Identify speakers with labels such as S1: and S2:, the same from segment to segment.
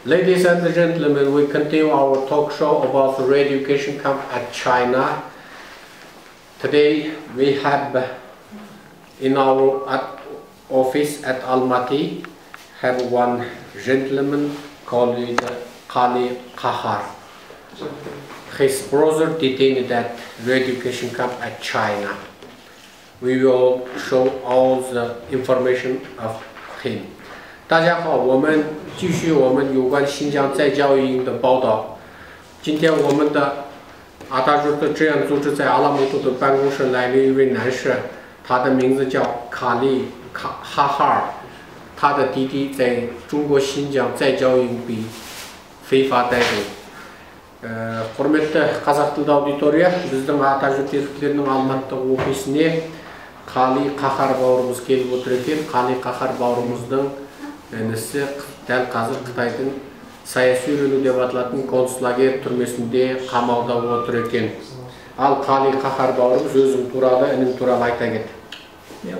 S1: Ladies and gentlemen, we continue our talk show about the re-education camp at China. Today we have in our office at Almaty have one gentleman called Kali Kahar. His brother detained at re-education camp at China. We will show all the information of him. 大家好，我们继续我们有关新疆再教育营的报道。今天我们的阿达族的志愿组织在阿拉木图的办公室来了一位男士，他的名字叫卡利哈哈尔，他的弟弟在中国新疆再教育营被非法逮捕。құрметті қазақ тілді аудитория, біздің ата жүктерінің алматыдағы офисіне Қали Қахар бауырымыз келіп отыр екен. Қали Қахар бауырымыздың інісі дәл қазір Қытайдың саяси үйрену деп аталатын концлагер түрмесінде қамауда отыр екен. Ал Қали Қахар бауырымыз өзің туралы, інім туралы айта кет.
S2: Мен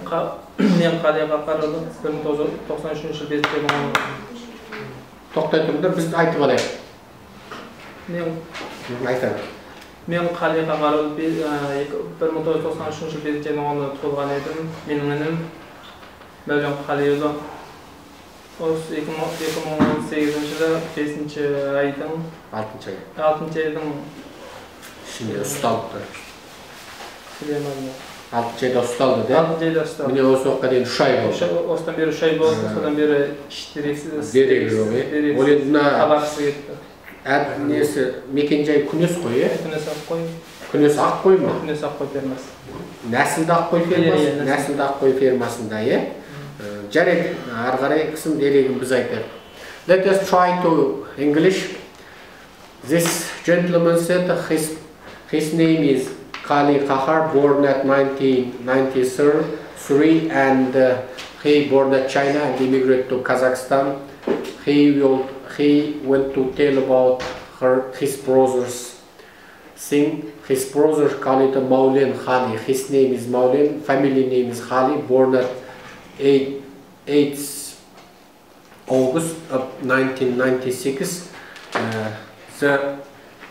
S2: Қали Қахар 1993 жылы бездердің
S1: Тоқтай тұрыңдар, біз айтып алайық.
S2: Мен Қали Қахар 1993 жылы бездердің туылған едім. Менің інім Мәулен Қалиұлы. Осы 2018 жылы 5-ші айдың 6-ші айдың
S1: ішінде ұсталды. 6-ші айда ұсталды, да?
S2: 6-ші айда ұсталды.
S1: Міне осы уақытқа дейін 3 ай болды.
S2: Осыдан бері 3 ай болды, содан бері
S1: дерегі жоқ, е? Ол енді
S2: хабарсыз кетті.
S1: Несі мекенжай күнес қой, е?
S2: Күнес ақ қой.
S1: Күнес ақ қой ма?
S2: Күнес ақ қой фермасы.
S1: Нәсілді ақ қой фермасы? Нәсілді ақ қой фермасында, е? Жарайды, ары қарай қысым дерегін біз айтайық. Let us try to English. This gentleman said his name is Kali Kahar, born at 1993 and he born at China and immigrated to Kazakhstan. He went to tell about his brother's thing. His brother called it Maulen Khali. His name is Maulen, family name is Khali, born at 8th August of 1996.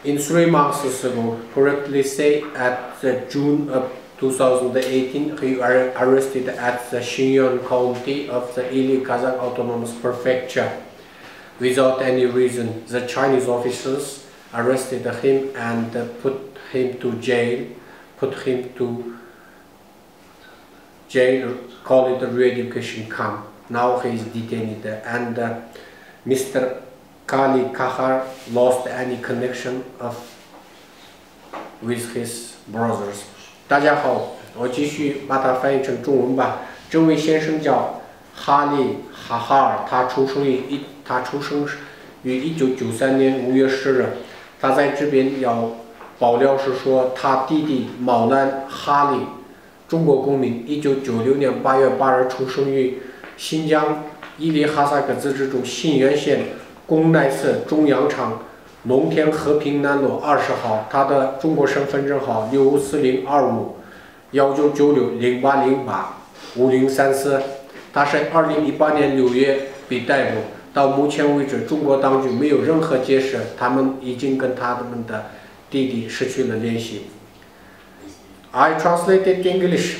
S1: In 3 months ago, correctly say at June of 2018, he was arrested at the Xinjiang County of the Ili Kazakh Autonomous Prefecture without any reason. The Chinese officers arrested him and put him to jail, call it a re-education camp. Now he is detained and Mr. Kali Kahar lost any connection with his brothers. 大家好，我继续把它翻译成中文吧。这位先生叫哈利哈哈尔，他出生于1993年5月10日。他在这边要爆料是说，他弟弟毛南哈利，中国公民，1996年8月8日出生于新疆伊犁哈萨克自治州信源县公奈寺中央场农田和平南路20号，他的中国身份证号654025199608085034。他是2018年6月被逮捕，到目前为止，中国当局没有任何解释，他们已经跟他们的弟弟失去了联系。I translated English.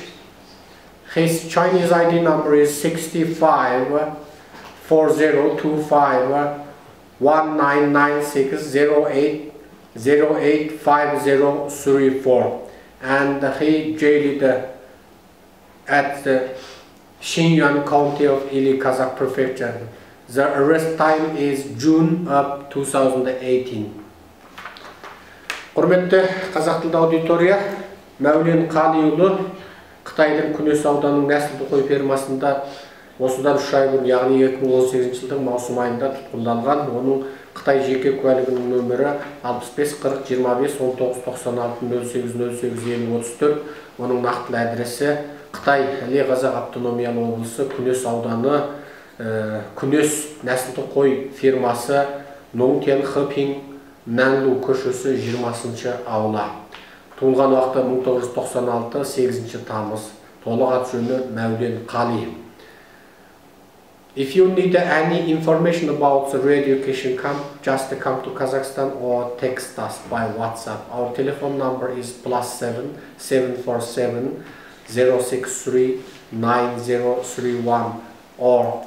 S1: His Chinese ID number is 654025199608085034, and he jailed at the Xinjiang County of Ili Kazakh Prefecture. The arrest time is June of 2018. Құрметті қазақ тілді аудитория, Мәулен Қалиұлы Қытайдың Күнес ауданының нәсілді қой фермасында осыдан 3 ай бұрын, яғни 2018 жылдың маусым айында тұтқындалған. Оның Қытай жеке куәлігінің нөмірі 6540-25-96-98-08-08-50-34. Оның нақтылы әдресі Қытай Іле Қазақ автономиялы облысы Күнес ауданы Күнес нәсілді қой фермасы Ноңтен Хыпин Нәнлу көшесі 20-шы аула. Туылған уақыты 1996 8 тамыз. Толық аты жөні Мәулен Қали. If you need any information about the re-education camp, just come to Kazakhstan or text us by WhatsApp. Our telephone number is +7 747 063 9031 or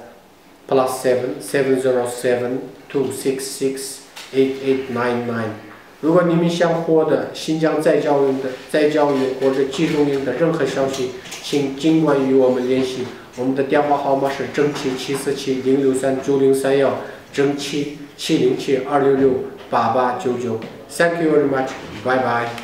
S1: +7 707 266 8899。如果你们想获得新疆再教营或者集中营的任何消息，请尽管与我们联系。我们的电话号码是正777-063-9031，正7-707-266-8899。Thank you very much. Bye bye.